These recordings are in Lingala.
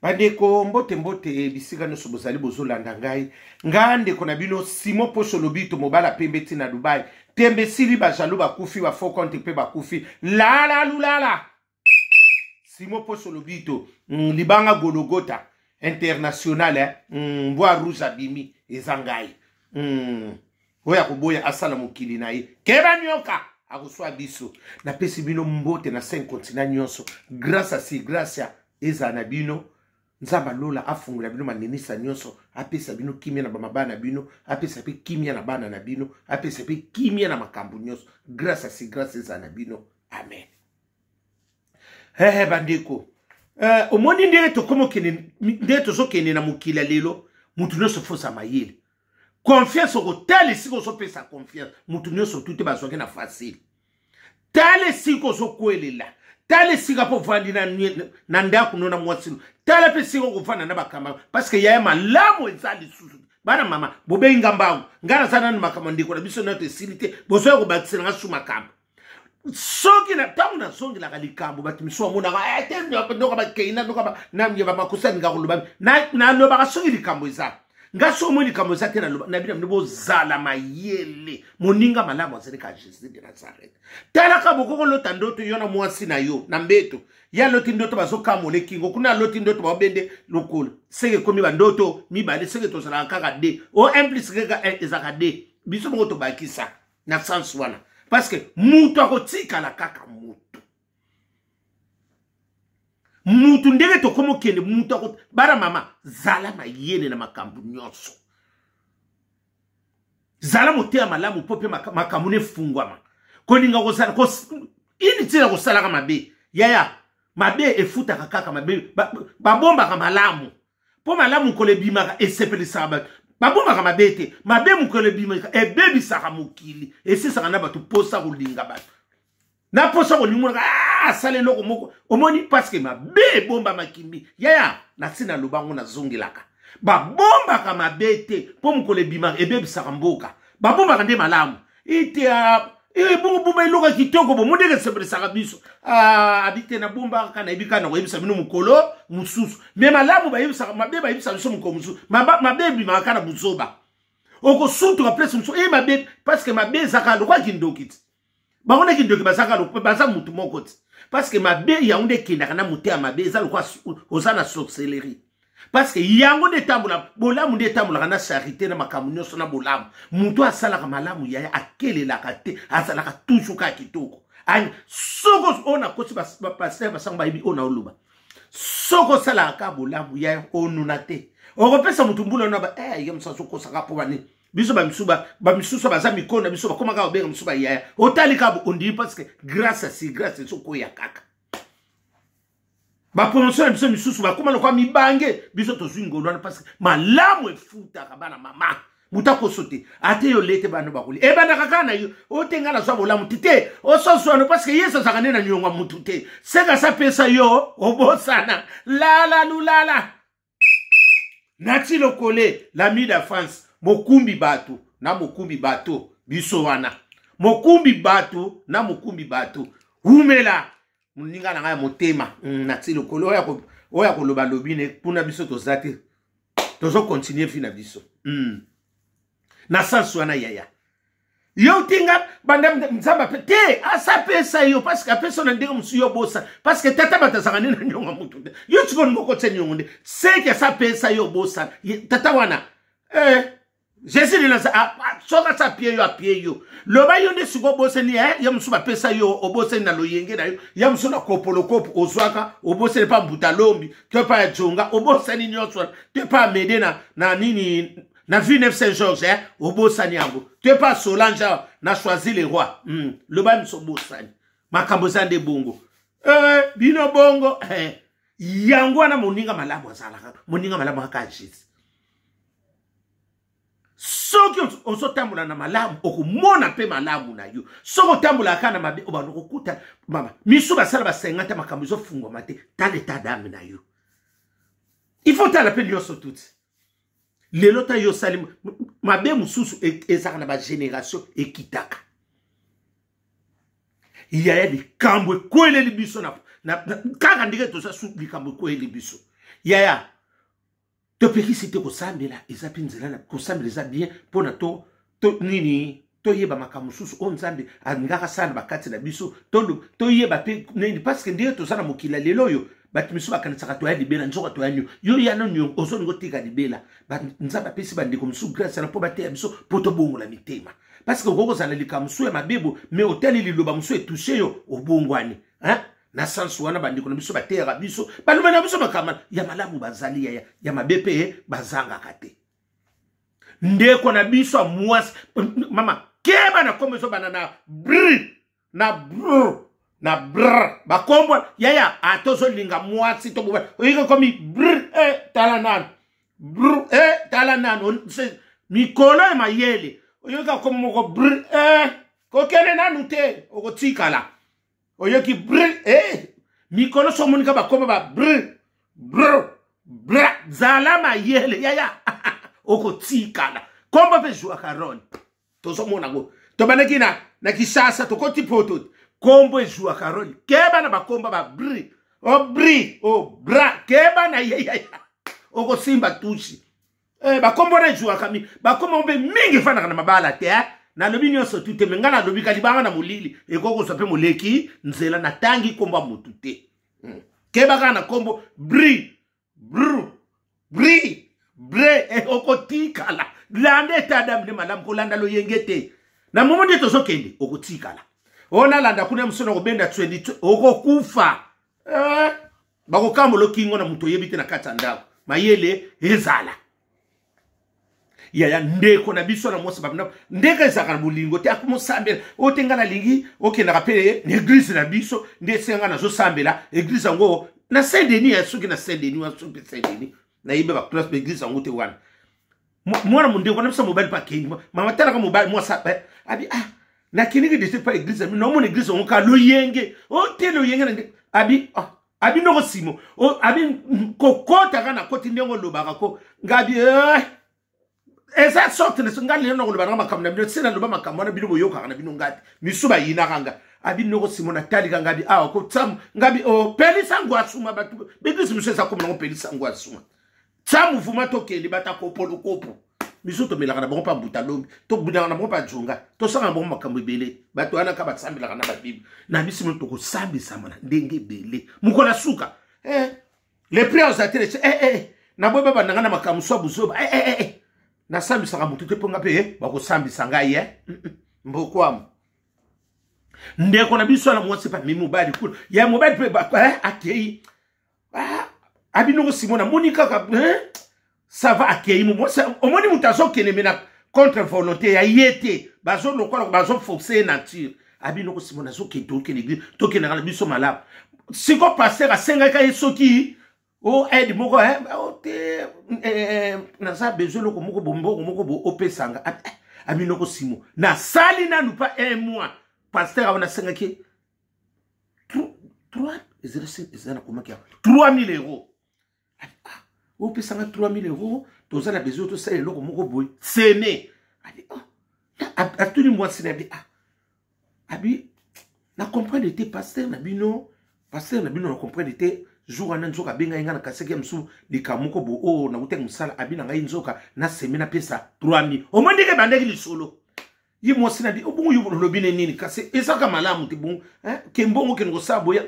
Bandeko mbote mbote bisika no sobozali bozolanda ngai ngande kona bino Simon Poso Lobito mobala pembeti na Dubai tembe sili ba jalo ba kufi ba faux compte pe ba kufi la lulala Simon Poso Lobito libanga Gologota international bois rouge abimi ezangai oya kuboya asala mukili na ye keba nyoka akuswa biso na pesi bino mbote na 5 continents nyonso grâce à si grâce à ezana bino nzamba lola afungula bino manenisa nyonso apesa bino kimia na bamabana bino apesa pe kimia na bana na bino apesa pe kimia na makambo nyonso grâce à si grâce ezana bino amen. Bandeko omoni ndenge tokomo kene ndenge tozokende na mokila lelo mutu nyonso fosa mayele confiance okotala esika ozopesa confiance mutu nyonso tute bazwaki na facile tala esika ozokwelela tala esika po vandi na ndako no na mwasino tala pe esika okofanda na bakama parce que yaya malamu eza lisusu bana mama bobenga mbangu ngana sana na makama ndiko na biso note silite bosoya kobakisela nga su makamba soki na tangu na songi la likambo bati miso mona te ndoka ba keina ndoka ba namye ba makusa ngakuluba na loba ka songi likambo eza ngaso mo likambo eza te na bina mbo zala mayele moninga malamu azeli ka Jesus de Nazareth tala ka bokoko lota ndoto yona mwasi na yo na mbeto ya loti ndoto bazoka mole kingo kuna loti ndoto babende lokolo seke komi ba ndoto mibale seke to sala kaka de o implique ka ezaka de biso mo to bakisa na sans wana parce que mutu akotika la kaka mutu ndenge to komo kende mutu akot bara mama zala mayele na makambu nyonso zala motea malamu pope makambu ne fungwama koninga kozala ini tira kosala ka mabe yaya mabe efuta kaka mabe babomba ka malamu po malamu ko le bimaka esepelisa ba babomba ka mabete mabe mukole bimaka ebebi saka mukili esisa na batu posa kolinga batu na posa kolinga sale loko moko omoni parce que mabe bomba makimbi yaya na sina lubango na zongilaka babomba ka mabete po mukole bimaka ebebi saka mboka babomba kande malamu ite bongo bomba iloka kitoko bo mondeke sepelisa biso abite na bomba kana ibika na koyebisa bino mukolo mususu me malamu bayebisa mabe bayebisa biso mukolo mususu mabe bimaka kana buzoba oko sutu ka place mususu mabe parce que mabe zaka lokwa kindokiti bangona kindoki bazaka lokwa baza mutu mokoti parce que mabe yaunde kinda kana mutea mabe za lokwa osana sorcellerie parce que yango de tambula bolamu de tambula kana charité na makamu nyonso na bolamu mutu asala ka malamu yaya akelela ka te asala ka tusuka kitoko ani soko ona kosi pasteur basanga ibi ona oluba soko sala ka bolamu yaya onuna te okopesa mutu mbula na ba yemsa soko saka po bani biso ba misuba baza mikona biso bakoma ka obenga misuba yaya otali ka ondi parce que grâce à si grâce soko ya kaka ba promotion biso misusu ba kuma lokwa mibange biso to zwingolwana parce que malamu efuta ka bana mama mutako sote ate yo lete bana bakuli bana kaka na yo otenga na swa bolamu tite ososwana parce que yeso sakane na nyongwa mutu te seka sa pesa yo obosana la lulala nati lokole la mida France mokumbi batu na mokumbi bato biso wana mokumbi batu na mokumbi batu umela muninga na ngaya motema na tilo kolo oya koloba lobine puna biso tozate tozo continuer fina biso na sansu wana yaya yo tinga banda mzamba te asa pesa yo parce que personne ndenge musu yo bosa parce que tata batasanga na nyonga mutu yo tiko ngoko tsenyonde c'est que sa pesa yo bosa tata wana Jésus dit soka sa pied yo a pied yo loba yo ne suko boseni ya musu ba pesa yo oboseni na loyenge na yo ya musu na kopolo kopo ozwaka oboseni pa mbuta lombi te pa jonga oboseni nyoswa te pa medena na nini na Villeneuve Saint-Georges obosani yango te pa Solange na choisi les rois loba musu bosani makambo sande bongo bino bongo yango na moninga malamu azalaka moninga malamu aka Jesus soki oso tambula na malamu okumona pe malamu na yo soko tambula kana mabe obano kokuta mama misu basala basengata makambo zo fungwa mate tale tadame na yo il faut tala pe yo sotuti lelo ta yo salim mabe mususu ezaka na ba génération ekitaka il y a des kambo kwele libiso na kaka ndike to sa su likambo kwele libiso yaya topekisite kosambela eza mpe nzela na kosambela eza bien mpona to nini toyeba makambo mosusu oyo nzambe alingaka sala na bakati na biso toyeba mpe nini parceke ndenge toza na mokili lelo oyo bato miso bakanisaka toya libela nzoka toya nio yo ya nano ozolinga otika libela nzambe apesi bandeko mosusu grâce na mpo bateya biso mpo tobongola mitema parceke okokozala likambo mosusu ya mabebo me otali liloba mosusu etushe yo obongwani na sansu wana bandeko na biso bateyaka biso balobani na biso makambo ya malamu bazali ya mabe mpe bazangaka te ndeko na biso amwasi mama keba na kombo ezobana na brr bakombo yaya atozolinga mwasi toboba oyika komi brr tala nano mikolo ya mayele oyika komi moko brr kokele nanu te okotikala oyoki brr mikolo somonika bakombo ba brr zala mayele yaya okotikala kombo pe joa karone tozomona go tobanaki na kisasa tokoti poto kombo ejua karone keba na bakomba ba bra keba na yaya okosimba tushi bakombo na ejua kami bakombo mbe mingi fana na mabala te na lobi nyonso tute mengana lobi kalibanga na mulili ekoko sope moleki nzela na tangi kombo mutu te keba kana kombo okotikala lande tadam ne malam kolanda lo yengete na momonde tozokende okotikala ona landa kuna msono kobenda 22 okokufa bakokamba lokingo na muto yebite na kata ndako mayele ezala yaya ndeko na biso na mosa babna ndeka ezaka bulingo te akumosambela otenga na lingi okenda kapele n'eglise na biso ndesenga na zo sambela eglise ngo na Saint-Denis ya suki na Saint-Denis wa suki Saint-Denis na ibe ba place eglise ngo te wana mwana mundeko na msa mobile pa kengi mama tala ka mobile mo sa abi na kiniki de pas église mais non mon église on ka loyenge o te loyenge abi no simo o abi kokota kana koti ndengo lobaka ko ngabi eza sorte ne ngali no lobaka makamna bino sena loba makamna na bino boyoka kana bino ngati misuba yina kanga abi no simo na tali kanga abi ko tsam ngabi o pelisa ngwasuma batu beglise musesa ko na pelisa ngwasuma tsamu vuma tokeli bata kopolo kopo biso to melaka na bango pa butalombi to budanga na bango pa junga to sanga bango makambo ebele bato ana ka batsambelaka na babible na bisimo to ko sambisa mana ndenge bele mukola suka les prières atterrent na boba bananga na makambo so buzoba na sambisa ka mutu te ponga pe ba ko sambisa ngai mbokwamu ndeko na biso na mwasi pa mimubali kula ya mobali pe ba akei abino simona monika ka ça va accueillir moi au moins mutazo kenemena contre volonté ya yete bazo lokola bazo forcer nature abino ko simona zo ke to ke l'église to ke na biso malaba siko passer a senga ka yesoki o aide moko te na za besoin loko moko bo opesanga abino ko simo na sali na nous pas un mois pasteur avana senga ke 3 000 euros ou peut s'en 3 000 euros, tous les besoins, tout ça, et l'eau, mon boy, c'est né. À tous les mois, c'est né. Abi, na comprendre était pasteur, na bino, pasteur, na bino, na comprendre était jour en jour, abinga inga na kaseke msou, di kamoko bo, oh, na ute musala, abi na nga inzoka, na semi na pesa, 3 000. Au moins, deke bandeki li solo. Yi moi, c'est na di, oh, bon, yu lobine nini, kase, ezaka malamu, ti bon, kembongo, kengo sabo, ya,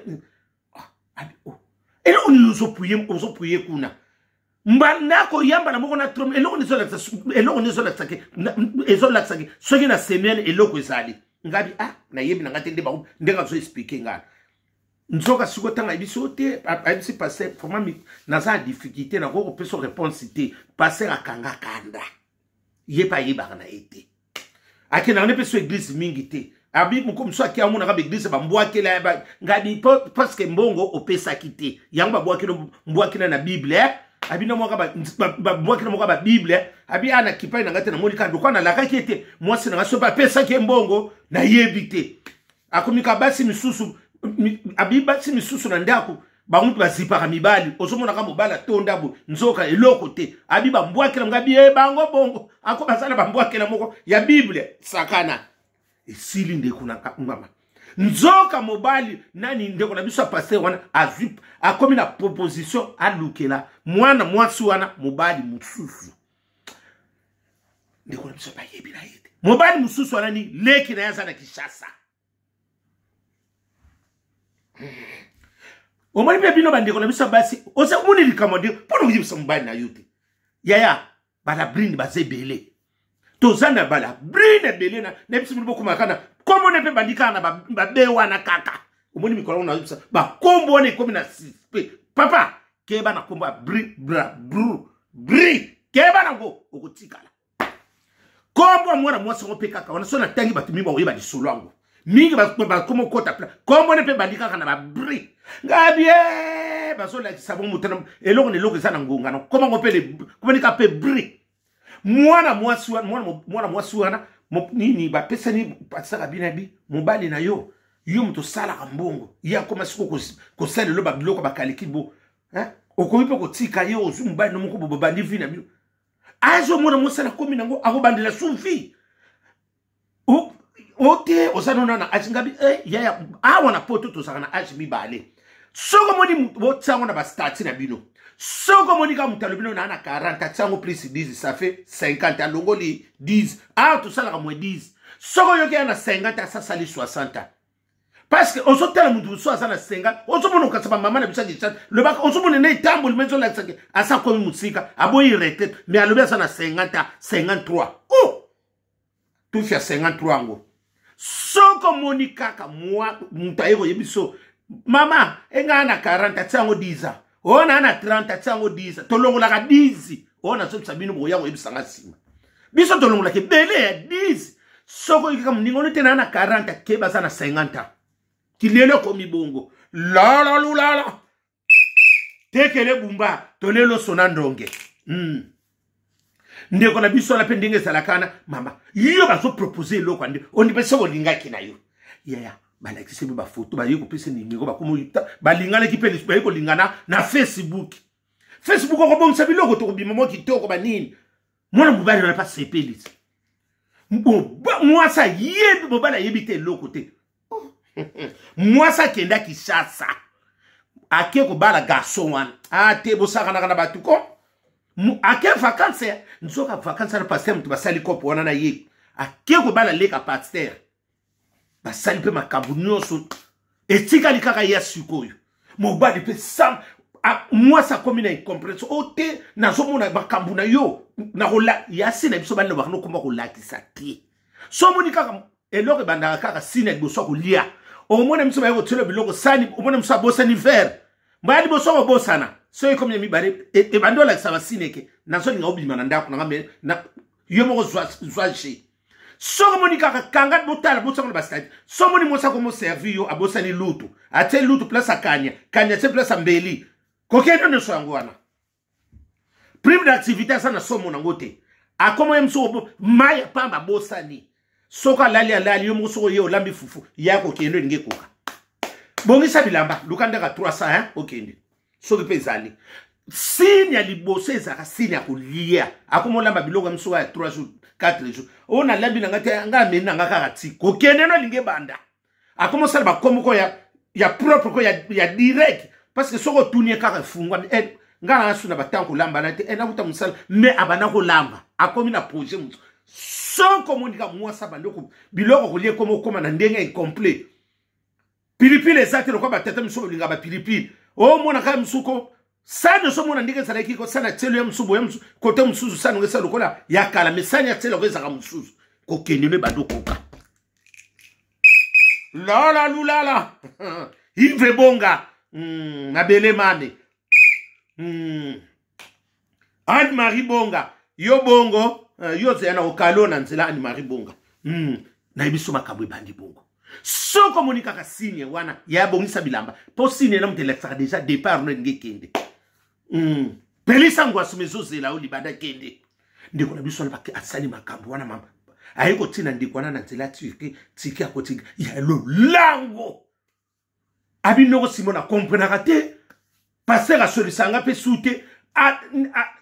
abi, oh. Et là, on nous a prié, kuna. Mbandako yamba na moko na trom eloko nezolaksake soki na semaine eloko ezali ngabi na yebi na ngate ndeba ndenga zo expliquer ngala nzoka siko tanga biso te abisi passer comment naza difficulté na ko peso réponse te passer akanga kanda yeba na ete akena ne peso église mingi te abi mukomso akia muna ka église ba mbwakela ba ngabi parce que mbongo opesa kite yango ba mbwakela na bible abina mwaka mwakina mwaka ba bible abi ana kipai na ngate na molika ndo kana laka kete mwasi na ngaso ba pesa ke mbongo na yebite akomika basi misusu abi basi misusu na ndako ba mutu bazipa ka mibali ozomona ka mobala tondabo nzoka eloko te abi ba mbwakila ngabi bango bongo ako basala ba mbwakila moko ya bible sakana esili nde kuna mama nzoka mobali nani ndeko na biso pasteur wana azwi akomi na proposition alukela mwana mwasi wana mobali mususu ndeko na biso bayebi na yete mobali mususu wana ni leki na yaza na Kishasa omoni pe bino bandeko na biso basi oza moni likamodi pono kujibisa mobali na yote yaya bala brinde bazebele tozana bala brinde bele na biso mbo kumakana komo ne pe bandika na ba bewa na kaka omoni mikolo na biso ba kombo wana komi na sispe papa keba na kombo bri keba na go okutikala kombo mwana mwasi ngope kaka wana so na tangi batumi ba oyeba disolo ango mingi ba komo kota pla kombo ne pe bandika na ba bri ngabie baso la kisabo mutana eloko ne loko sana ngonga no koma ngope le komanika pe bri mwana mwasi wana nini ba pesa ni pasaka binabi mobali na yo mto sala kambongo ya koma siko ko sala lo ba biloko ba kalikibo okoyipe ko tika yo ozu mobali no moko boba ndi vina bi azo mwana mosala komi nango akobandela sufi ote osana na achingabi ya awana poto to saka na achibi bale soko moni botsango na ba stati na bino soko moni ka mutalo bino na 40 tsango plus 10 ça fait 50 alongoli 10 tout ça la moins 10 soko yoki na 50 ça sali 60 parce que on sotela mutu 50 on so mona ka mama na bisa gichat le bak on so mona ne tambo le mezo la tsake asa ko musika aboyi retraite mais alobi ça na 50 53 tout fait 53 ngo soko moni kaka moi mutayego yebiso mama enga na 40 tsango 10 ona na 30 tsango 10 tolongola ka 10 ona so sabino bo yango yebisanga sima biso tolongola ke bele ya 10 soko yika mningo tena na 40 ke basa na 50 kilelo ko mibongo la tekele bumba tolelo sona ndonge ndeko na biso la pendenge salakana mama iyo bazo proposer loko ande oni pesa olinga kinayo bala kisebi ba photo ba yeko pese ni ngoko ba komo ba lingana ki pe ba yeko lingana na Facebook ko bonsa biloko to bima mo kitoko ba nini mwana mobali na pas sepelis moi ça yebi mobala yebite loko te moi ça kenda Kishasa ake ko bala garçon wana te bosaka na batu ko ake vacances nzoka vacances na pasteur mtu basali kopo wana na ye ake ko bala leka pasteur basali pe makambu nyonso etika likaka ya sikoyo mobali pe sam moi ça comme une incompréhension ote nazomona makambu na yo na kola ya sina biso balo bakno komba kolakisa te so moni kaka eloko bandaka kaka sina biso ko lia o mona miso ba yo telo biloko sani o mona miso bosa ni ver mbali boso ko bosana so comme yemi bare e bandola sa basineke nazo linga obima na ndako na ngambe na yo moko zwa chez soko moni kaka kanga botala botsango bastadi so moni mosa ko mo servi yo abosa ni lutu ate lutu place akanya se place mbeli kokeno ne so angwana prime d'activité ça na so mona ngote akomo yemso maya pamba bosa ni soka lali yo moso yo lambi fufu yako kendo ngekuka bongisa bilamba lukanda ka 300 okende soki pezali sini ya liboso ezaka sini ya kolia akomo lamba biloko mso ya 3 jours 4 jours ona lambi na ngate nga mena nga kaka ti kokende no linge banda akomo sala ba komoko ya propre ko ya direct parce que soko tunie kaka fungwa nga na suna batanko lamba na te na buta musala mais abana ko lamba akomi na projet muso soko monika mwasa bandoko biloko kolie komo koma na ndenge incomplet pilipili ezate lokwa batata misuko linga ba pilipili o mona ka misuko sana so mona ndenge zala kiko sana telo ya msubo ya msubo kote msuzu sana ngesa lokola ya kala mesanya telo kweza ka msuzu ko kenene badokoka la Yves Bonga Nabele Mane Anne-Marie Bonga yo bongo yo zena okalona nzela Anne-Marie Bonga na ibiso makabwe bandi bongo soko monika ka signe wana ya bongisa bilamba po signe na mteleksa déjà départ no ngekende pelisa ngwasu mezozela o libada kende ndiko na biso ba asali makambo wana mama ayiko tina ndiko wana na nzela tiki akotika ya lo lango abinoko simona comprendre te passer à solisanga pe soute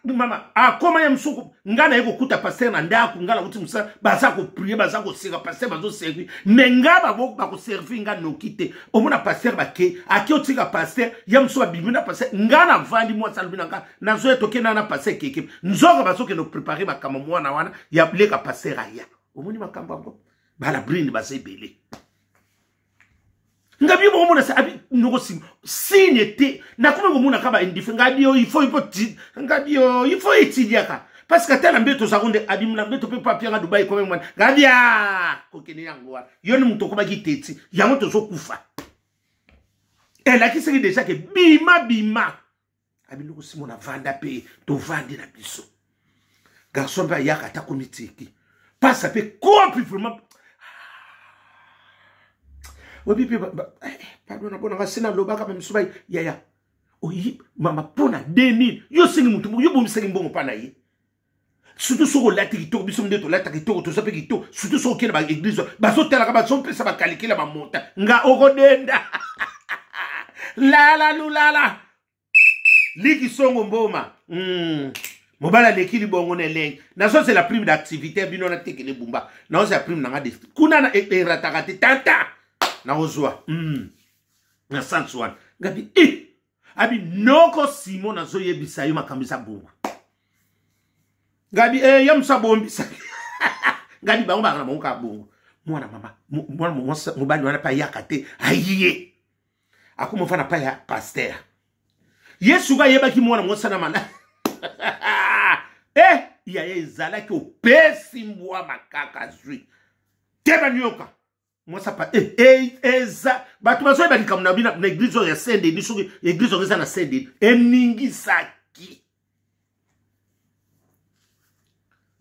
mama akoma ya msuku ngana yeko kuta pasteur na ndako ngala kuti musa baza ko prier baza ko sika pasteur bazo servir menga ba ko servir ngana no kite omona pasteur bake akiotika pasteur ya msuka bibina pasteur ngana vandi mwa salubina nga nazo etokena na pasteur keke nzoka bazo ke no préparer makama mwana wana ya leka pasteur aya omoni makamba ngo bala brindi basebele ngabi mo mona sa abi noko signe te na kuma ngo mona kaba indife ngabi yo il faut étudier parce que tela mbeto sakonde abi mna mbeto pe papier nga Dubai ko mwana ngabi ya kokeni yango wa yo ni mutoko ba kiteti yango to so kufa la ki seki déjà que bima abi noko simona vanda pe to vandi na biso garçon ba yaka ta komitiki passe pe complètement. Obi pardon na bona sina loba kama msubai yaya oyi mama pona 2000 yo singi mutu yo bomi singi mbongo pana ye surtout soko lati kitoko biso ndeto lati kitoko to sape kitoko surtout soko kena ba église ba so tela ka ba so pesa ba kalikela ba monta nga okodenda la liki songo mboma mobala lekili bongo ne leng na so c'est la prime d'activité bino na tekele bumba na so c'est la prime na ngade kuna na ratakati tanta na ozwa na sanswan ngabi abi noko Simon na zo yebisa yo makambisa bongo ngabi yamsa bombisa ngabi bango bana monka bongo mwana mama mwana mobali wana pa yakate ayiye akuma fana pa ya pasteur Yesu ga yeba ki mwana mosana mana ya ezala ki opesi mbwa makaka zwi teba nyoka moi ça pas eza batu baso ba likamna bina na église ya sende ni soki église eza na sende eningi saki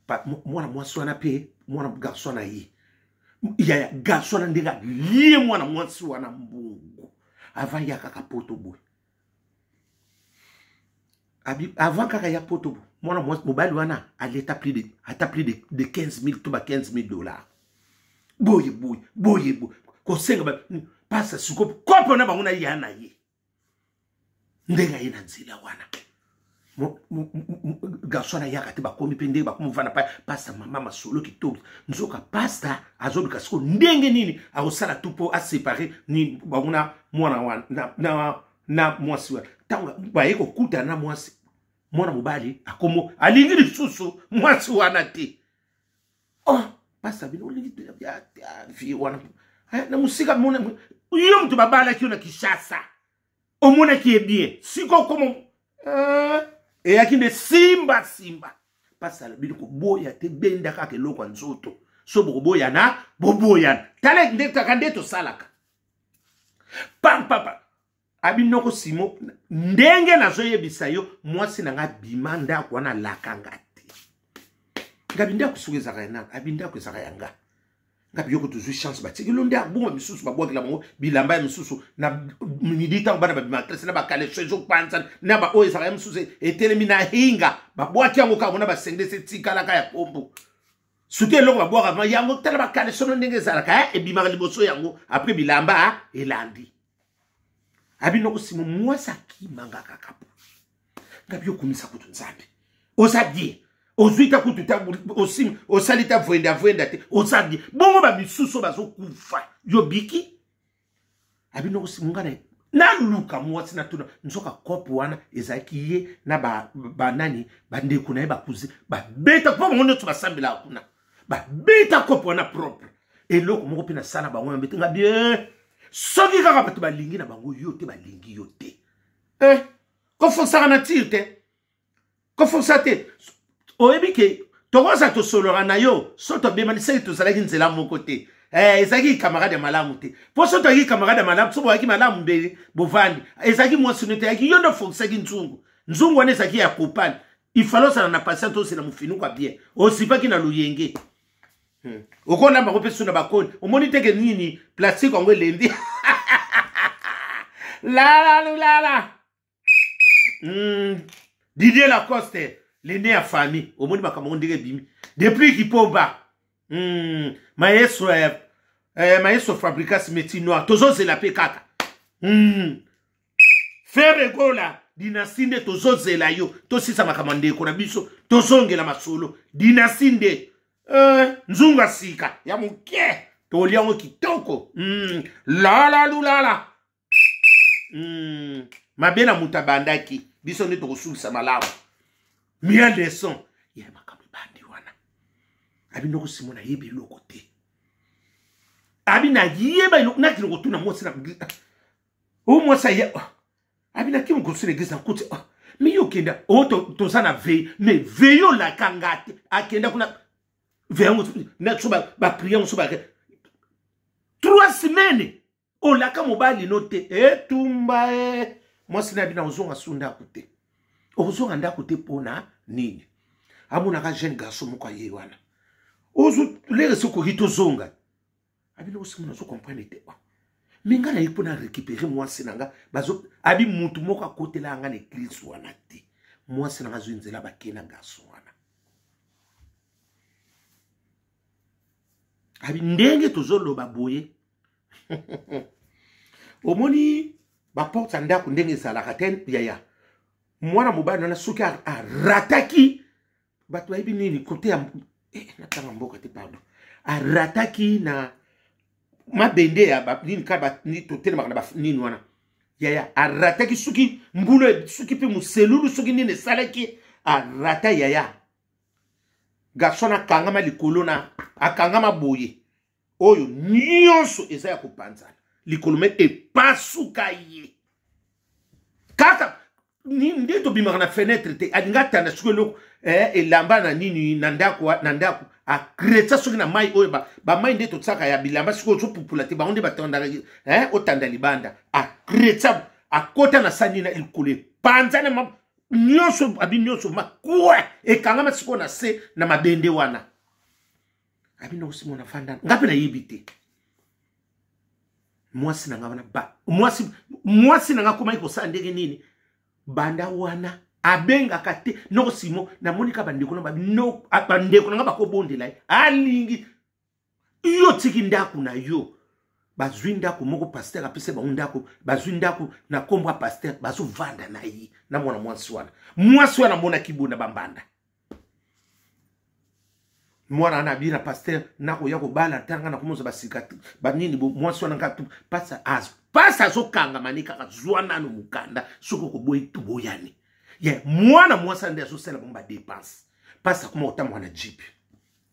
pa mwana mwasi wana pe mwana garçon na yi ya garçon na ndega lié mwana mwasi wana mbungu avant ya kaka poto boy avant kaka ya poto boy mwana mwasi mobali wana aleta plus de 15 000 to ba 15 000 dollars boye ko senga ba pasa suko kopo na banguna yana ye ndenga ina nzila wana garçon ya kati ba komi pende ba kumvana pa pasta mama masolo kitoko nzoka pasta azoduka siko ndenge nini akosala tupo a séparer ni banguna mwana wana na mwasi wa tanga ba yeko kuta na mwasi mwana mobali akomo alingi lisusu mwasi wana te pasta bino ya fi wana na musika mona yo mtu babala ki na Kishasa omona ki bien siko komo yakinde simba pasta bino ko boya te benda ka ke lokwa nzoto so boboya na boboya tale ndeka kandeto salaka papa abinoko Simo ndenge na zoyebisa yo mwasi na nga bimanda kwa na lakanga ngabinda kusugeza kana abinda kusaka yanga ngabi yoko tuzu chance batiki londe abunga misusu babwa kila mongo bilamba misusu na minidita bana babimatrese na bakale chezo panza na ba oyo saka misusu etelemina hinga babwa kyango ka mona basengde setikala ka ya pombo suke longo babwa ka yango tala bakale sono ndenge zalaka ebima liboso yango après bilamba elandi abinoko Simo mwasa kimanga kakapo ngabi yoko misa kutu nzambe osadi ozuita kututa osim osalita voenda te osadi bongo ba misuso bazo kufa yobiki abinoko Simo ngana na luka mwasi na tuna nzoka kopo wana ezaki ye na ba nani bande kuna e bakuzi ba beta po ngono tu basambela kuna ba beta kopo wana propre eloko moko pina sala bango na betenga bien soki kaka batu balingi na bango yote balingi yote ko fonsa na tirte ko fonsa te oebike tokosa to solora na yo soto bemanise to salaki nzela moko te ezaki camarade malamu te po soto aki camarade malamu so boaki malamu mbeli bovandi ezaki mwasi nete aki yondo fonksaki nzungu wana ezaki ya kopani ifalosa na patiente osila mufinu kwa bien osipaki na luyenge okona bango pe suna bakoni omoni teke nini plastique ngo elendi la Didier Lacoste l'ennemi à famille au monde makamon ndenge bimi depuis qui pomba maestro fabricas métier noir tozo c'est la pekaka faire gola dynastie nde tozozela yo tosisa makambo ndeko na biso tozongela masolo dynastie nde nzunga sika ya moke tolia ngo kitoko lala lulala mabe na muta bandaki biso nde tokosungisa malamu mia leson ya makambo bandi wana abi ndoko simona yebe loko te abi na yeba na kiloko tuna mwasi na o mwasa ya abi na kimu kusule gisa kuti mi yo kenda o to sana veille mais veille la kangate akenda kuna veille na suba ba prier suba 3 semaines o la ka mobali note tumba mwasi na bi na uzonga sunda kute ozonga nda kute pona nini amuna ka jeune garçon moko ye wana ozu lere soko hito zonga abi no simona so comprendre te minga na ipona récupérer mwasi nanga bazo abi mutu moko akotela anga na église wana te mwasi nanga zo nzela bakena garçon wana abi ndenge tozoloba boye omoni ba porte ndako ndenge zalaka ten yaya mwana mobali na soki rataki bato bayibi nini kote ya natanga mboka te pardon rataki na mabende ya nini ka ni totelema na nini wana yaya rataki soki mbulo soki pe muselulu soki nini salaki rata yaya garçon akangama likolo na akangama boye oyo nyonso eza ya kopanzana likolo me epasuka ye kaka nde to bimaka na fenêtre te alinga tanda soki eloko elamba na nini na ndako akretsa soki na mai oyo ba mai nde totsaka ya bilamba soki ozopupula te bango nde batondaka otanda libanda akretsa akota na sani na likolo epanzana nyonso abi nyonso makuwa ekangama siko na se na mabende wana abi no simona fanda ngapi na yebi te mwasi na ngabana ba mwasi na ngakoma iko sandege nini banda wana abenga kate no simo na monika bandeko na no bandeko na ngaba ko bondela alingi yo tiki ndaku na yo bazwinda ko moko pasteur apese ba ndako bazwinda ko na kombo pasteur bazo vanda na yi na mwana mwasi wana mona kibunda bambanda mwana na bina pasteur nako yako bala tanga na komoza basika banini mwasi wana ngatu pasa zo kanga manika kazwana no mukanda soko ko boy tuboyani ye mwana mwasi ndia so sela bomba dépense pasa kuma otamwa na jeep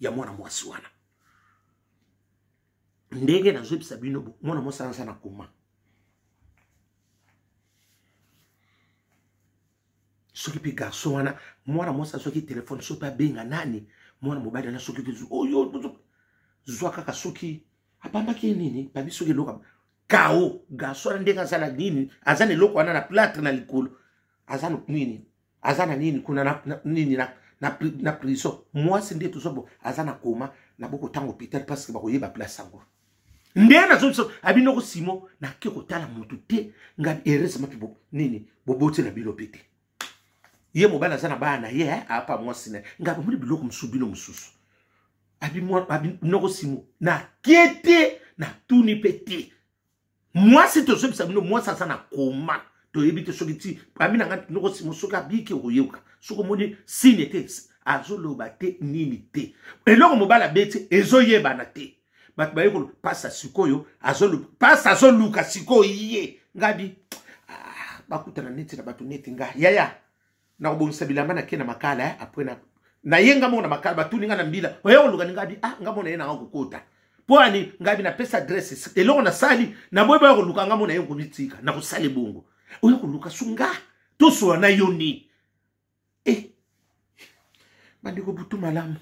ya mwana mwasi wana ndenge na zopi sabino mwana mwasi sana kuma soki pe garçon wana mwana mwasi soki téléphone so pa benga nani mwana mobali na soki bizu oyo zwa kaka soki apamba ke nini pa bisoki loka kao garçon ndenga sala nini azane loko wana na plâtre na likolo azana nini azana nini kuna na nini na prison mwasi nde tozobo azana koma na boko tango Peter parce que bakoyeba place sango ndena zo abino ko simo na ke ko tala mutu te ngabi erese mapibo nini bobote na bilopete ye mobala sana bana ye apa mwasi na ngabi muri biloko msubino mususu abi noko simo na kete na tuni pete mwasi to sobi sabino mwasi sana koma to ebite soki ti amina ngati noko simo soka bike oyeuka soko moni sinete azoloba te nini te eloko mobala bete ezoyeba na te bat ba yeko pasa sikoyo pasa luka sikoyo ye ngabi bakutana neti na batu neti nga yaya na kobomisa bilamba na kena makala après na yenga mona makala batu ninga na mbila oyo luka ngabi ngamo na yena ngokota poani ngabi na pesa adresse eloko na sali na boyeba yoko luka ngamo na yeko bitika na kusale bongo oyo kuluka sunga to so na yoni bandiko butu malamu